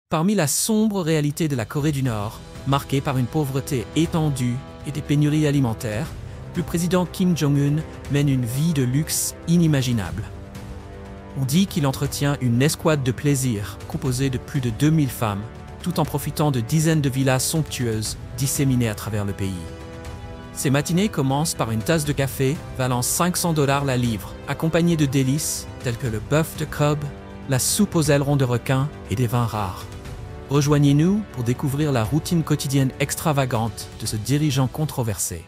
Parmi la sombre réalité de la Corée du Nord, marquée par une pauvreté étendue et des pénuries alimentaires, le président Kim Jong-un mène une vie de luxe inimaginable. On dit qu'il entretient une escouade de plaisir composée de plus de 2000 femmes, tout en profitant de dizaines de villas somptueuses disséminées à travers le pays. Ces matinées commencent par une tasse de café valant $500 la livre, accompagnée de délices telles que le bœuf de Kobe, la soupe aux ailerons de requin et des vins rares. Rejoignez-nous pour découvrir la routine quotidienne extravagante de ce dirigeant controversé.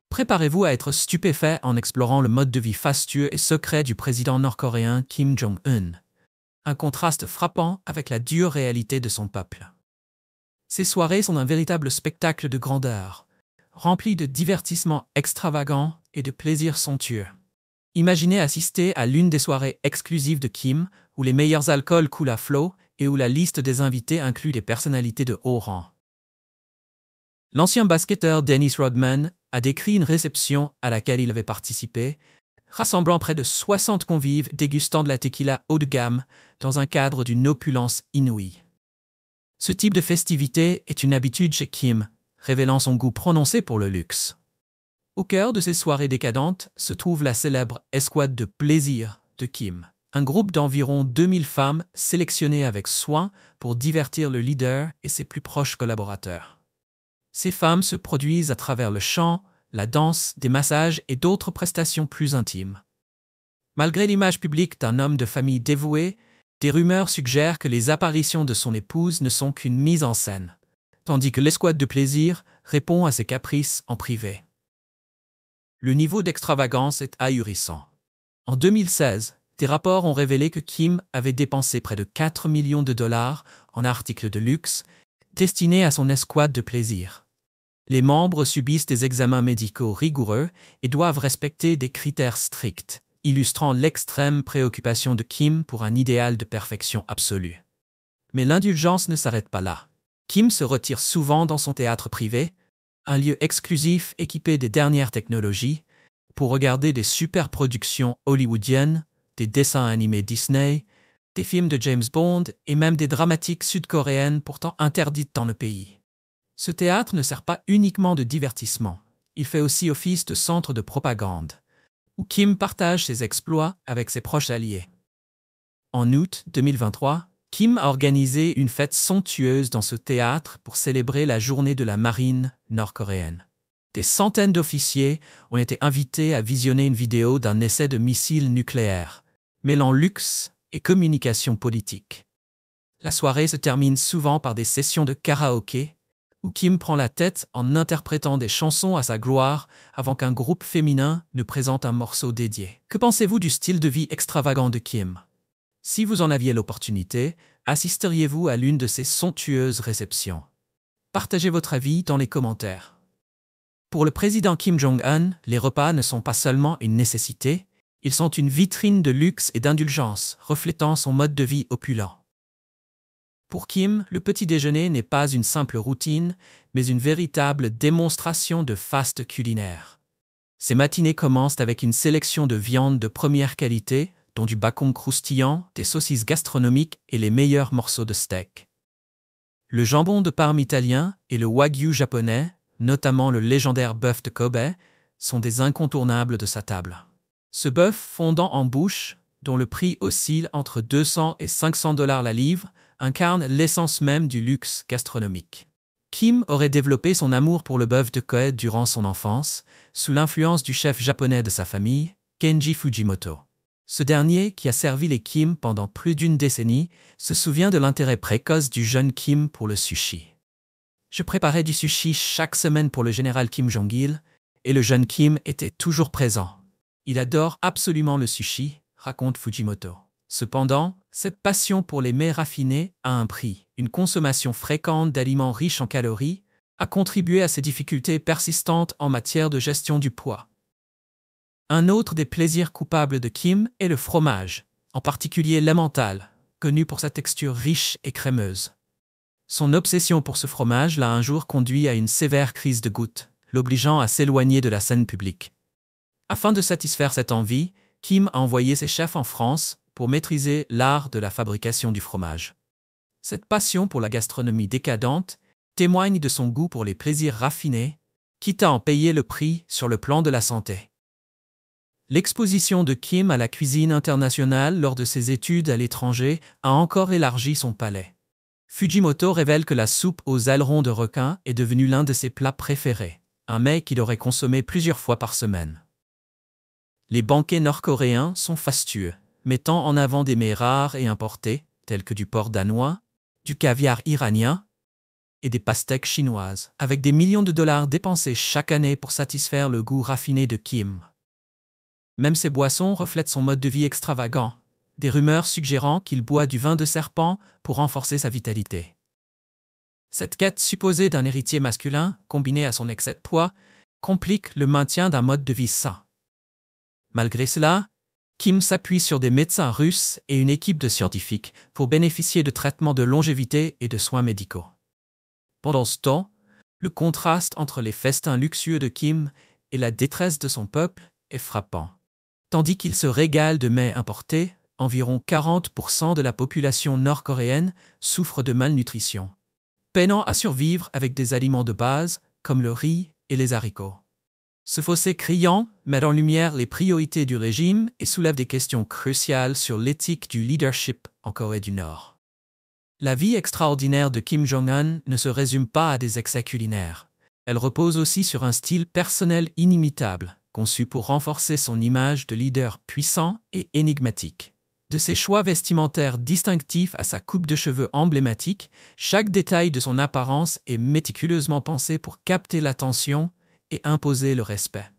Préparez-vous à être stupéfait en explorant le mode de vie fastueux et secret du président nord-coréen Kim Jong-un. Un contraste frappant avec la dure réalité de son peuple. Ces soirées sont un véritable spectacle de grandeur, rempli de divertissements extravagants et de plaisirs somptueux. Imaginez assister à l'une des soirées exclusives de Kim, où les meilleurs alcools coulent à flot et où la liste des invités inclut des personnalités de haut rang. L'ancien basketteur Dennis Rodman a décrit une réception à laquelle il avait participé, rassemblant près de 60 convives dégustant de la tequila haut de gamme dans un cadre d'une opulence inouïe. Ce type de festivité est une habitude chez Kim, révélant son goût prononcé pour le luxe. Au cœur de ces soirées décadentes se trouve la célèbre escouade de plaisir de Kim, un groupe d'environ 2000 femmes sélectionnées avec soin pour divertir le leader et ses plus proches collaborateurs. Ces femmes se produisent à travers le chant, la danse, des massages et d'autres prestations plus intimes. Malgré l'image publique d'un homme de famille dévoué, des rumeurs suggèrent que les apparitions de son épouse ne sont qu'une mise en scène, tandis que l'escouade de plaisir répond à ses caprices en privé. Le niveau d'extravagance est ahurissant. En 2016, des rapports ont révélé que Kim avait dépensé près de 4 millions de dollars en articles de luxe destinés à son escouade de plaisir. Les membres subissent des examens médicaux rigoureux et doivent respecter des critères stricts, illustrant l'extrême préoccupation de Kim pour un idéal de perfection absolue. Mais l'indulgence ne s'arrête pas là. Kim se retire souvent dans son théâtre privé, un lieu exclusif équipé des dernières technologies, pour regarder des superproductions hollywoodiennes, des dessins animés Disney, des films de James Bond et même des dramatiques sud-coréennes pourtant interdites dans le pays. Ce théâtre ne sert pas uniquement de divertissement, il fait aussi office de centre de propagande, où Kim partage ses exploits avec ses proches alliés. En août 2023, Kim a organisé une fête somptueuse dans ce théâtre pour célébrer la journée de la marine nord-coréenne. Des centaines d'officiers ont été invités à visionner une vidéo d'un essai de missile nucléaire, mêlant luxe et communication politique. La soirée se termine souvent par des sessions de karaoké, où Kim prend la tête en interprétant des chansons à sa gloire avant qu'un groupe féminin ne présente un morceau dédié. Que pensez-vous du style de vie extravagant de Kim? Si vous en aviez l'opportunité, assisteriez-vous à l'une de ces somptueuses réceptions? Partagez votre avis dans les commentaires. Pour le président Kim Jong-un, les repas ne sont pas seulement une nécessité, ils sont une vitrine de luxe et d'indulgence, reflétant son mode de vie opulent. Pour Kim, le petit déjeuner n'est pas une simple routine, mais une véritable démonstration de faste culinaire. Ses matinées commencent avec une sélection de viandes de première qualité, dont du bacon croustillant, des saucisses gastronomiques et les meilleurs morceaux de steak. Le jambon de Parme italien et le wagyu japonais, notamment le légendaire bœuf de Kobe, sont des incontournables de sa table. Ce bœuf fondant en bouche, dont le prix oscille entre 200 et 500 $ la livre, incarne l'essence même du luxe gastronomique. Kim aurait développé son amour pour le bœuf de Kobe durant son enfance, sous l'influence du chef japonais de sa famille, Kenji Fujimoto. Ce dernier, qui a servi les Kim pendant plus d'une décennie, se souvient de l'intérêt précoce du jeune Kim pour le sushi. Je préparais du sushi chaque semaine pour le général Kim Jong-il, et le jeune Kim était toujours présent. Il adore absolument le sushi, raconte Fujimoto. Cependant, cette passion pour les mets raffinés a un prix. Une consommation fréquente d'aliments riches en calories a contribué à ses difficultés persistantes en matière de gestion du poids. Un autre des plaisirs coupables de Kim est le fromage, en particulier l'emmental, connu pour sa texture riche et crémeuse. Son obsession pour ce fromage l'a un jour conduit à une sévère crise de goutte, l'obligeant à s'éloigner de la scène publique. Afin de satisfaire cette envie, Kim a envoyé ses chefs en France pour maîtriser l'art de la fabrication du fromage. Cette passion pour la gastronomie décadente témoigne de son goût pour les plaisirs raffinés, quitte à en payer le prix sur le plan de la santé. L'exposition de Kim à la cuisine internationale lors de ses études à l'étranger a encore élargi son palais. Fujimoto révèle que la soupe aux ailerons de requin est devenue l'un de ses plats préférés, un mets qu'il aurait consommé plusieurs fois par semaine. Les banquets nord-coréens sont fastueux, mettant en avant des mets rares et importés, tels que du porc danois, du caviar iranien et des pastèques chinoises, avec des millions de dollars dépensés chaque année pour satisfaire le goût raffiné de Kim. Même ses boissons reflètent son mode de vie extravagant, des rumeurs suggérant qu'il boit du vin de serpent pour renforcer sa vitalité. Cette quête supposée d'un héritier masculin, combinée à son excès de poids, complique le maintien d'un mode de vie sain. Malgré cela, Kim s'appuie sur des médecins russes et une équipe de scientifiques pour bénéficier de traitements de longévité et de soins médicaux. Pendant ce temps, le contraste entre les festins luxueux de Kim et la détresse de son peuple est frappant. Tandis qu'il se régale de mets importés, environ 40% de la population nord-coréenne souffre de malnutrition, peinant à survivre avec des aliments de base comme le riz et les haricots. Ce fossé criant met en lumière les priorités du régime et soulève des questions cruciales sur l'éthique du leadership en Corée du Nord. La vie extraordinaire de Kim Jong-un ne se résume pas à des excès culinaires. Elle repose aussi sur un style personnel inimitable, conçu pour renforcer son image de leader puissant et énigmatique. De ses choix vestimentaires distinctifs à sa coupe de cheveux emblématique, chaque détail de son apparence est méticuleusement pensé pour capter l'attention et imposer le respect.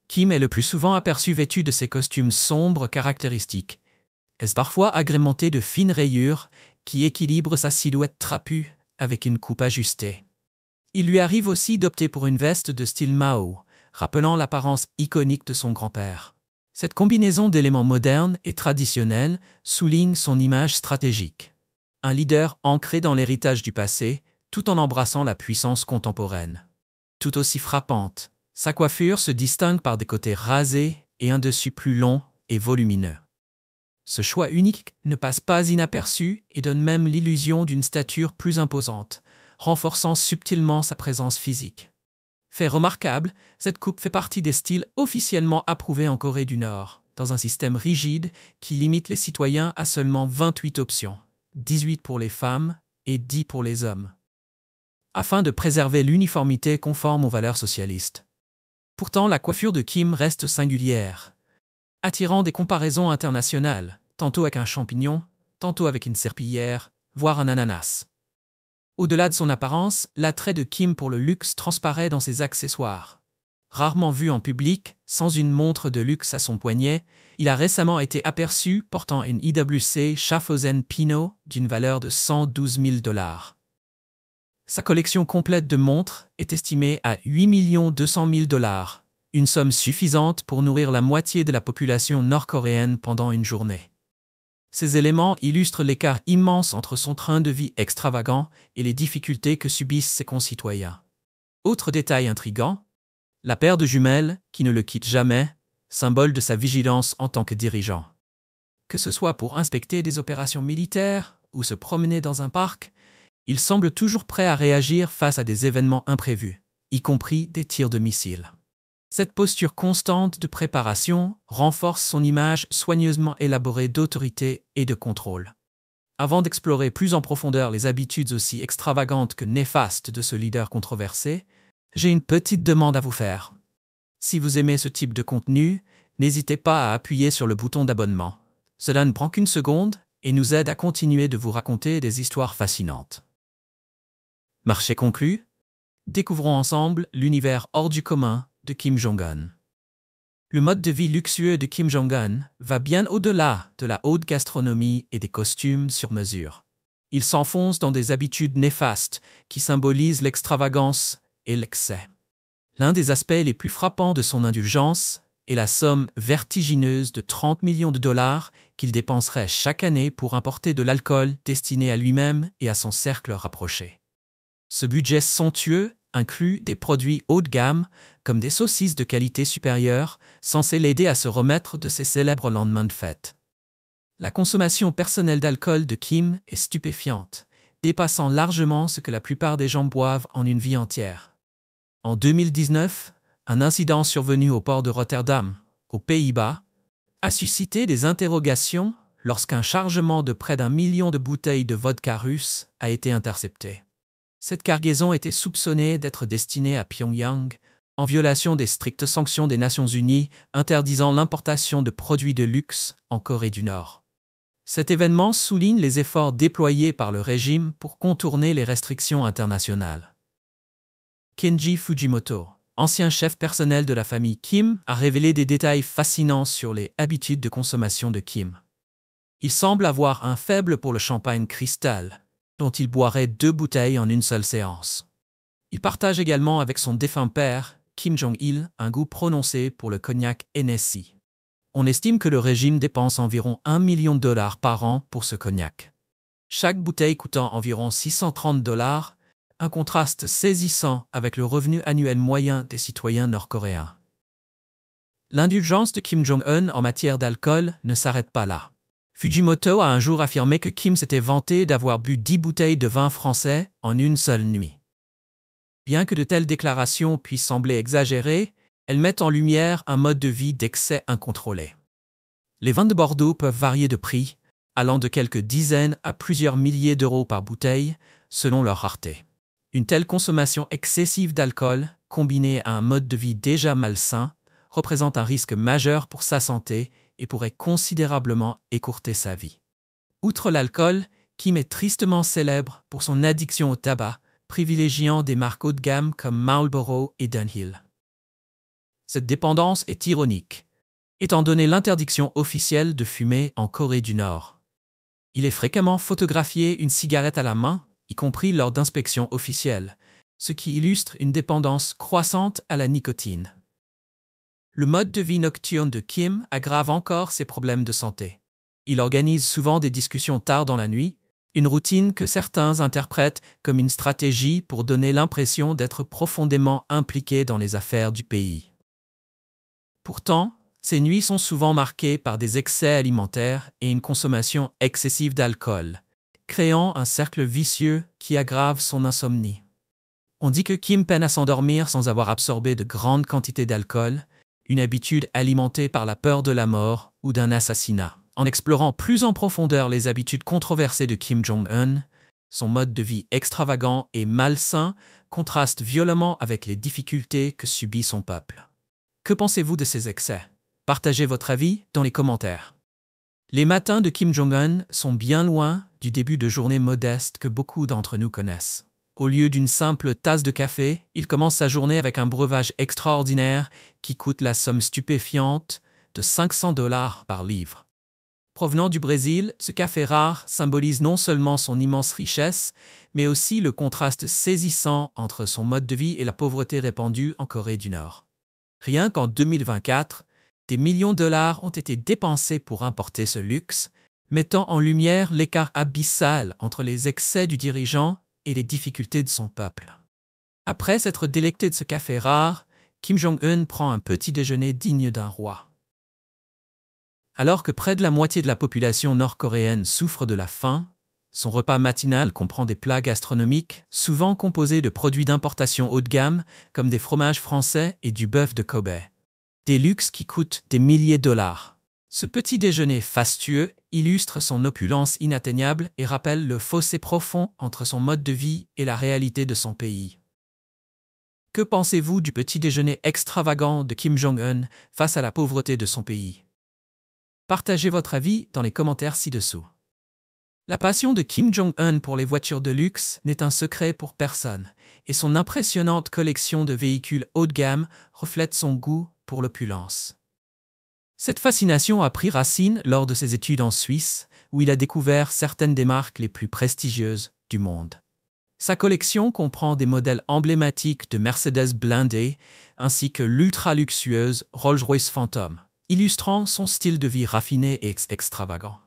Kim est le plus souvent aperçu vêtu de ses costumes sombres caractéristiques, est parfois agrémenté de fines rayures qui équilibrent sa silhouette trapue avec une coupe ajustée. Il lui arrive aussi d'opter pour une veste de style Mao, rappelant l'apparence iconique de son grand-père. Cette combinaison d'éléments modernes et traditionnels souligne son image stratégique. Un leader ancré dans l'héritage du passé, tout en embrassant la puissance contemporaine. Tout aussi frappante, sa coiffure se distingue par des côtés rasés et un dessus plus long et volumineux. Ce choix unique ne passe pas inaperçu et donne même l'illusion d'une stature plus imposante, renforçant subtilement sa présence physique. Fait remarquable, cette coupe fait partie des styles officiellement approuvés en Corée du Nord, dans un système rigide qui limite les citoyens à seulement 28 options, 18 pour les femmes et 10 pour les hommes, afin de préserver l'uniformité conforme aux valeurs socialistes. Pourtant, la coiffure de Kim reste singulière, attirant des comparaisons internationales, tantôt avec un champignon, tantôt avec une serpillière, voire un ananas. Au-delà de son apparence, l'attrait de Kim pour le luxe transparaît dans ses accessoires. Rarement vu en public, sans une montre de luxe à son poignet, il a récemment été aperçu portant une IWC Schaffhausen Pinot d'une valeur de 112 000 $. Sa collection complète de montres est estimée à 8 200 000 $, une somme suffisante pour nourrir la moitié de la population nord-coréenne pendant une journée. Ces éléments illustrent l'écart immense entre son train de vie extravagant et les difficultés que subissent ses concitoyens. Autre détail intrigant, la paire de jumelles qui ne le quitte jamais, symbole de sa vigilance en tant que dirigeant. Que ce soit pour inspecter des opérations militaires ou se promener dans un parc, il semble toujours prêt à réagir face à des événements imprévus, y compris des tirs de missiles. Cette posture constante de préparation renforce son image soigneusement élaborée d'autorité et de contrôle. Avant d'explorer plus en profondeur les habitudes aussi extravagantes que néfastes de ce leader controversé, j'ai une petite demande à vous faire. Si vous aimez ce type de contenu, n'hésitez pas à appuyer sur le bouton d'abonnement. Cela ne prend qu'une seconde et nous aide à continuer de vous raconter des histoires fascinantes. Marché conclu, découvrons ensemble l'univers hors du commun de Kim Jong-un. Le mode de vie luxueux de Kim Jong-un va bien au-delà de la haute gastronomie et des costumes sur mesure. Il s'enfonce dans des habitudes néfastes qui symbolisent l'extravagance et l'excès. L'un des aspects les plus frappants de son indulgence est la somme vertigineuse de 30 millions de $ qu'il dépenserait chaque année pour importer de l'alcool destiné à lui-même et à son cercle rapproché. Ce budget somptueux inclut des produits haut de gamme, comme des saucisses de qualité supérieure, censés l'aider à se remettre de ses célèbres lendemains de fête. La consommation personnelle d'alcool de Kim est stupéfiante, dépassant largement ce que la plupart des gens boivent en une vie entière. En 2019, un incident survenu au port de Rotterdam, aux Pays-Bas, a suscité des interrogations lorsqu'un chargement de près d'1 million de bouteilles de vodka russe a été intercepté. Cette cargaison était soupçonnée d'être destinée à Pyongyang, en violation des strictes sanctions des Nations Unies interdisant l'importation de produits de luxe en Corée du Nord. Cet événement souligne les efforts déployés par le régime pour contourner les restrictions internationales. Kenji Fujimoto, ancien chef personnel de la famille Kim, a révélé des détails fascinants sur les habitudes de consommation de Kim. Il semble avoir un faible pour le champagne cristal, dont il boirait 2 bouteilles en une seule séance. Il partage également avec son défunt père, Kim Jong-il, un goût prononcé pour le cognac Hennessy. On estime que le régime dépense environ $1 million par an pour ce cognac. Chaque bouteille coûtant environ $630, un contraste saisissant avec le revenu annuel moyen des citoyens nord-coréens. L'indulgence de Kim Jong-un en matière d'alcool ne s'arrête pas là. Fujimoto a un jour affirmé que Kim s'était vanté d'avoir bu 10 bouteilles de vin français en une seule nuit. Bien que de telles déclarations puissent sembler exagérées, elles mettent en lumière un mode de vie d'excès incontrôlé. Les vins de Bordeaux peuvent varier de prix, allant de quelques dizaines à plusieurs milliers d'euros par bouteille, selon leur rareté. Une telle consommation excessive d'alcool, combinée à un mode de vie déjà malsain, représente un risque majeur pour sa santé et pourrait considérablement écourter sa vie. Outre l'alcool, Kim est tristement célèbre pour son addiction au tabac, privilégiant des marques haut de gamme comme Marlboro et Dunhill. Cette dépendance est ironique, étant donné l'interdiction officielle de fumer en Corée du Nord. Il est fréquemment photographié une cigarette à la main, y compris lors d'inspections officielles, ce qui illustre une dépendance croissante à la nicotine. Le mode de vie nocturne de Kim aggrave encore ses problèmes de santé. Il organise souvent des discussions tard dans la nuit, une routine que certains interprètent comme une stratégie pour donner l'impression d'être profondément impliqué dans les affaires du pays. Pourtant, ces nuits sont souvent marquées par des excès alimentaires et une consommation excessive d'alcool, créant un cercle vicieux qui aggrave son insomnie. On dit que Kim peine à s'endormir sans avoir absorbé de grandes quantités d'alcool, une habitude alimentée par la peur de la mort ou d'un assassinat. En explorant plus en profondeur les habitudes controversées de Kim Jong-un, son mode de vie extravagant et malsain contraste violemment avec les difficultés que subit son peuple. Que pensez-vous de ces excès? Partagez votre avis dans les commentaires. Les matins de Kim Jong-un sont bien loin du début de journée modeste que beaucoup d'entre nous connaissent. Au lieu d'une simple tasse de café, il commence sa journée avec un breuvage extraordinaire qui coûte la somme stupéfiante de $500 par livre. Provenant du Brésil, ce café rare symbolise non seulement son immense richesse, mais aussi le contraste saisissant entre son mode de vie et la pauvreté répandue en Corée du Nord. Rien qu'en 2024, des millions de dollars ont été dépensés pour importer ce luxe, mettant en lumière l'écart abyssal entre les excès du dirigeant et les difficultés de son peuple. Après s'être délecté de ce café rare, Kim Jong-un prend un petit déjeuner digne d'un roi. Alors que près de la moitié de la population nord-coréenne souffre de la faim, son repas matinal comprend des plats gastronomiques souvent composés de produits d'importation haut de gamme comme des fromages français et du bœuf de Kobe. Des luxes qui coûtent des milliers de dollars. Ce petit déjeuner fastueux illustre son opulence inatteignable et rappelle le fossé profond entre son mode de vie et la réalité de son pays. Que pensez-vous du petit déjeuner extravagant de Kim Jong-un face à la pauvreté de son pays? Partagez votre avis dans les commentaires ci-dessous. La passion de Kim Jong-un pour les voitures de luxe n'est un secret pour personne, et son impressionnante collection de véhicules haut de gamme reflète son goût pour l'opulence. Cette fascination a pris racine lors de ses études en Suisse, où il a découvert certaines des marques les plus prestigieuses du monde. Sa collection comprend des modèles emblématiques de Mercedes blindée, ainsi que l'ultra-luxueuse Rolls-Royce Phantom, illustrant son style de vie raffiné et extravagant.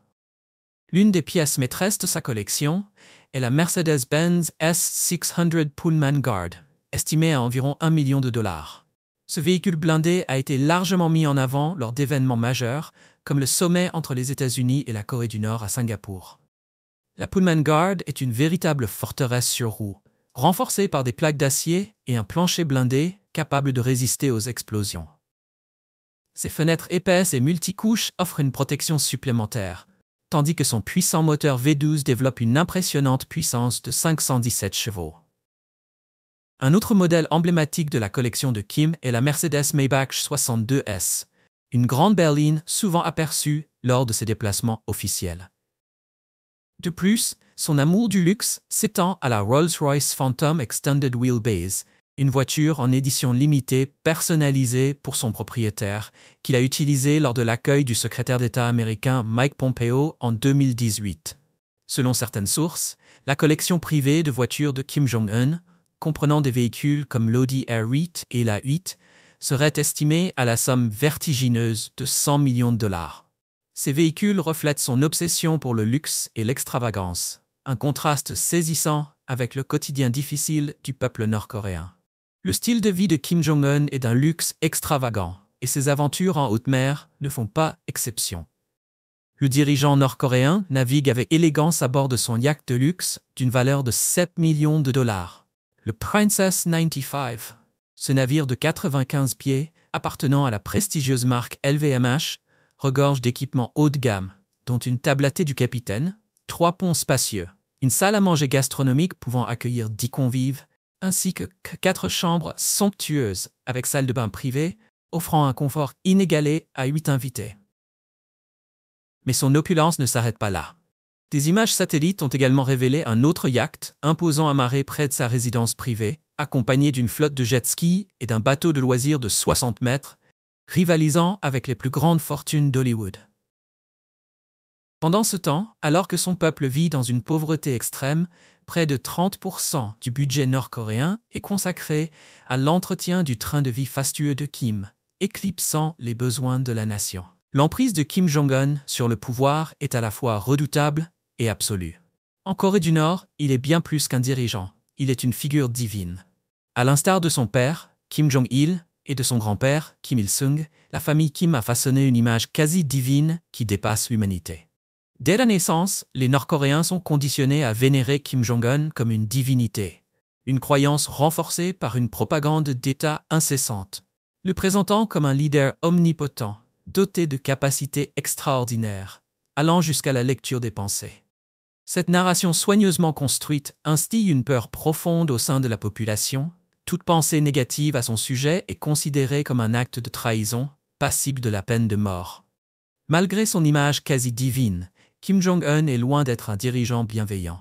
L'une des pièces maîtresses de sa collection est la Mercedes-Benz S600 Pullman Guard, estimée à environ $1 million. Ce véhicule blindé a été largement mis en avant lors d'événements majeurs, comme le sommet entre les États-Unis et la Corée du Nord à Singapour. La Pullman Guard est une véritable forteresse sur roues, renforcée par des plaques d'acier et un plancher blindé capable de résister aux explosions. Ses fenêtres épaisses et multicouches offrent une protection supplémentaire, tandis que son puissant moteur V12 développe une impressionnante puissance de 517 chevaux. Un autre modèle emblématique de la collection de Kim est la Mercedes Maybach 62S, une grande berline souvent aperçue lors de ses déplacements officiels. De plus, son amour du luxe s'étend à la Rolls-Royce Phantom Extended Wheelbase, une voiture en édition limitée personnalisée pour son propriétaire, qu'il a utilisée lors de l'accueil du secrétaire d'État américain Mike Pompeo en 2018. Selon certaines sources, la collection privée de voitures de Kim Jong-un, comprenant des véhicules comme l'Audi R8 et la 8, serait estimée à la somme vertigineuse de 100 millions de dollars. Ces véhicules reflètent son obsession pour le luxe et l'extravagance, un contraste saisissant avec le quotidien difficile du peuple nord-coréen. Le style de vie de Kim Jong-un est d'un luxe extravagant, et ses aventures en haute mer ne font pas exception. Le dirigeant nord-coréen navigue avec élégance à bord de son yacht de luxe d'une valeur de 7 millions de dollars. Le Princess 95, ce navire de 95 pieds, appartenant à la prestigieuse marque LVMH, regorge d'équipements haut de gamme, dont une tablatée du capitaine, 3 ponts spacieux, une salle à manger gastronomique pouvant accueillir 10 convives, ainsi que 4 chambres somptueuses avec salle de bain privée, offrant un confort inégalé à 8 invités. Mais son opulence ne s'arrête pas là. Des images satellites ont également révélé un autre yacht imposant amarré près de sa résidence privée, accompagné d'une flotte de jet-ski et d'un bateau de loisirs de 60 mètres, rivalisant avec les plus grandes fortunes d'Hollywood. Pendant ce temps, alors que son peuple vit dans une pauvreté extrême, près de 30% du budget nord-coréen est consacré à l'entretien du train de vie fastueux de Kim, éclipsant les besoins de la nation. L'emprise de Kim Jong-un sur le pouvoir est à la fois redoutable et absolue. En Corée du Nord, il est bien plus qu'un dirigeant, il est une figure divine. À l'instar de son père, Kim Jong-il, et de son grand-père, Kim Il-sung, la famille Kim a façonné une image quasi divine qui dépasse l'humanité. Dès la naissance, les Nord-Coréens sont conditionnés à vénérer Kim Jong-un comme une divinité, une croyance renforcée par une propagande d'État incessante, le présentant comme un leader omnipotent, doté de capacités extraordinaires, allant jusqu'à la lecture des pensées. Cette narration soigneusement construite instille une peur profonde au sein de la population. Toute pensée négative à son sujet est considérée comme un acte de trahison, passible de la peine de mort. Malgré son image quasi divine, Kim Jong-un est loin d'être un dirigeant bienveillant.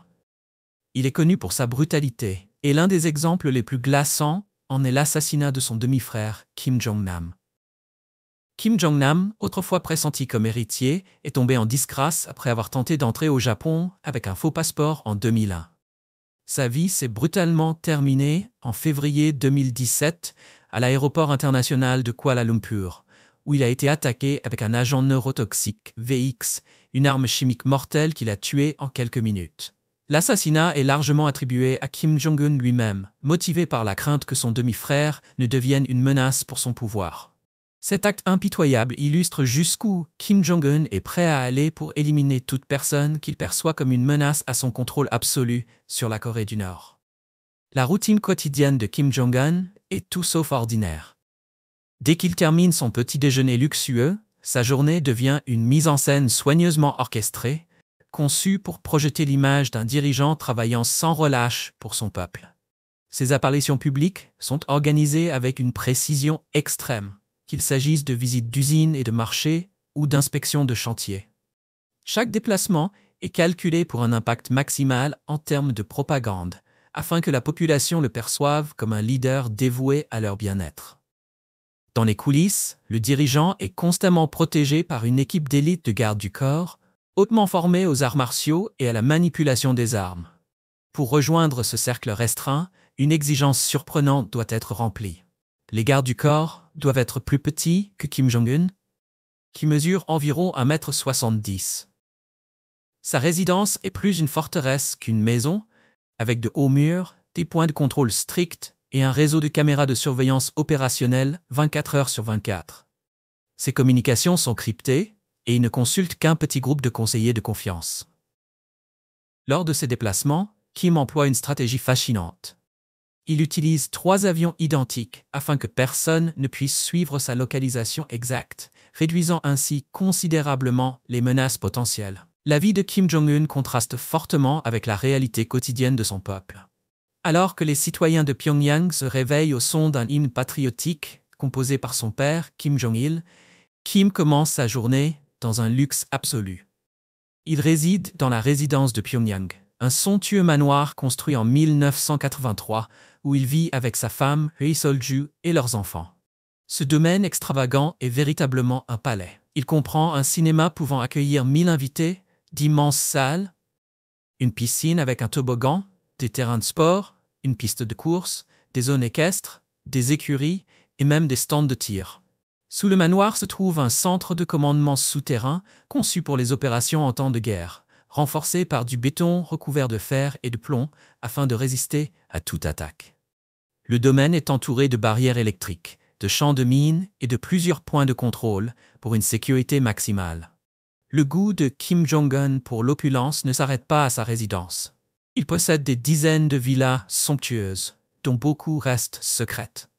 Il est connu pour sa brutalité, et l'un des exemples les plus glaçants en est l'assassinat de son demi-frère, Kim Jong-nam. Kim Jong-nam, autrefois pressenti comme héritier, est tombé en disgrâce après avoir tenté d'entrer au Japon avec un faux passeport en 2001. Sa vie s'est brutalement terminée en février 2017 à l'aéroport international de Kuala Lumpur, où il a été attaqué avec un agent neurotoxique, VX, une arme chimique mortelle qui l'a tué en quelques minutes. L'assassinat est largement attribué à Kim Jong-un lui-même, motivé par la crainte que son demi-frère ne devienne une menace pour son pouvoir. Cet acte impitoyable illustre jusqu'où Kim Jong-un est prêt à aller pour éliminer toute personne qu'il perçoit comme une menace à son contrôle absolu sur la Corée du Nord. La routine quotidienne de Kim Jong-un est tout sauf ordinaire. Dès qu'il termine son petit déjeuner luxueux, sa journée devient une mise en scène soigneusement orchestrée, conçue pour projeter l'image d'un dirigeant travaillant sans relâche pour son peuple. Ses apparitions publiques sont organisées avec une précision extrême, qu'il s'agisse de visites d'usines et de marchés ou d'inspections de chantiers. Chaque déplacement est calculé pour un impact maximal en termes de propagande, afin que la population le perçoive comme un leader dévoué à leur bien-être. Dans les coulisses, le dirigeant est constamment protégé par une équipe d'élite de garde du corps, hautement formée aux arts martiaux et à la manipulation des armes. Pour rejoindre ce cercle restreint, une exigence surprenante doit être remplie. Les gardes du corps doivent être plus petits que Kim Jong-un, qui mesure environ 1,70 m. Sa résidence est plus une forteresse qu'une maison, avec de hauts murs, des points de contrôle stricts et un réseau de caméras de surveillance opérationnelles 24 heures sur 24. Ses communications sont cryptées et il ne consulte qu'un petit groupe de conseillers de confiance. Lors de ses déplacements, Kim emploie une stratégie fascinante. Il utilise 3 avions identiques afin que personne ne puisse suivre sa localisation exacte, réduisant ainsi considérablement les menaces potentielles. La vie de Kim Jong-un contraste fortement avec la réalité quotidienne de son peuple. Alors que les citoyens de Pyongyang se réveillent au son d'un hymne patriotique composé par son père, Kim Jong-il, Kim commence sa journée dans un luxe absolu. Il réside dans la résidence de Pyongyang, un somptueux manoir construit en 1983 où il vit avec sa femme, Ri Sol-ju, et leurs enfants. Ce domaine extravagant est véritablement un palais. Il comprend un cinéma pouvant accueillir 1000 invités, d'immenses salles, une piscine avec un toboggan, des terrains de sport, une piste de course, des zones équestres, des écuries et même des stands de tir. Sous le manoir se trouve un centre de commandement souterrain conçu pour les opérations en temps de guerre, renforcé par du béton recouvert de fer et de plomb afin de résister à toute attaque. Le domaine est entouré de barrières électriques, de champs de mines et de plusieurs points de contrôle pour une sécurité maximale. Le goût de Kim Jong-un pour l'opulence ne s'arrête pas à sa résidence. Il possède des dizaines de villas somptueuses, dont beaucoup restent secrètes.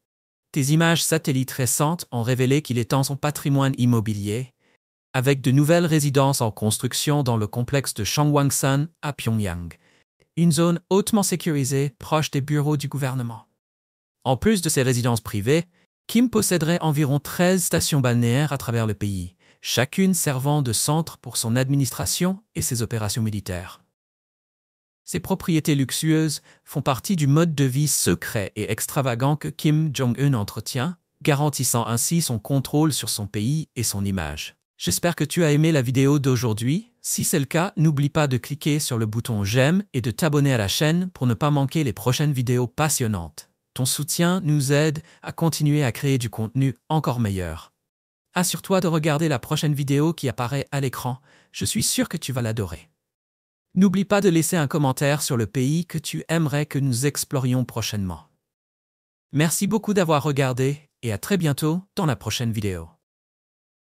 Des images satellites récentes ont révélé qu'il étend son patrimoine immobilier, avec de nouvelles résidences en construction dans le complexe de Cheongwangsan à Pyongyang, une zone hautement sécurisée proche des bureaux du gouvernement. En plus de ses résidences privées, Kim posséderait environ 13 stations balnéaires à travers le pays, chacune servant de centre pour son administration et ses opérations militaires. Ces propriétés luxueuses font partie du mode de vie secret et extravagant que Kim Jong-un entretient, garantissant ainsi son contrôle sur son pays et son image. J'espère que tu as aimé la vidéo d'aujourd'hui. Si c'est le cas, n'oublie pas de cliquer sur le bouton j'aime et de t'abonner à la chaîne pour ne pas manquer les prochaines vidéos passionnantes. Ton soutien nous aide à continuer à créer du contenu encore meilleur. Assure-toi de regarder la prochaine vidéo qui apparaît à l'écran. Je suis sûr que tu vas l'adorer. N'oublie pas de laisser un commentaire sur le pays que tu aimerais que nous explorions prochainement. Merci beaucoup d'avoir regardé et à très bientôt dans la prochaine vidéo.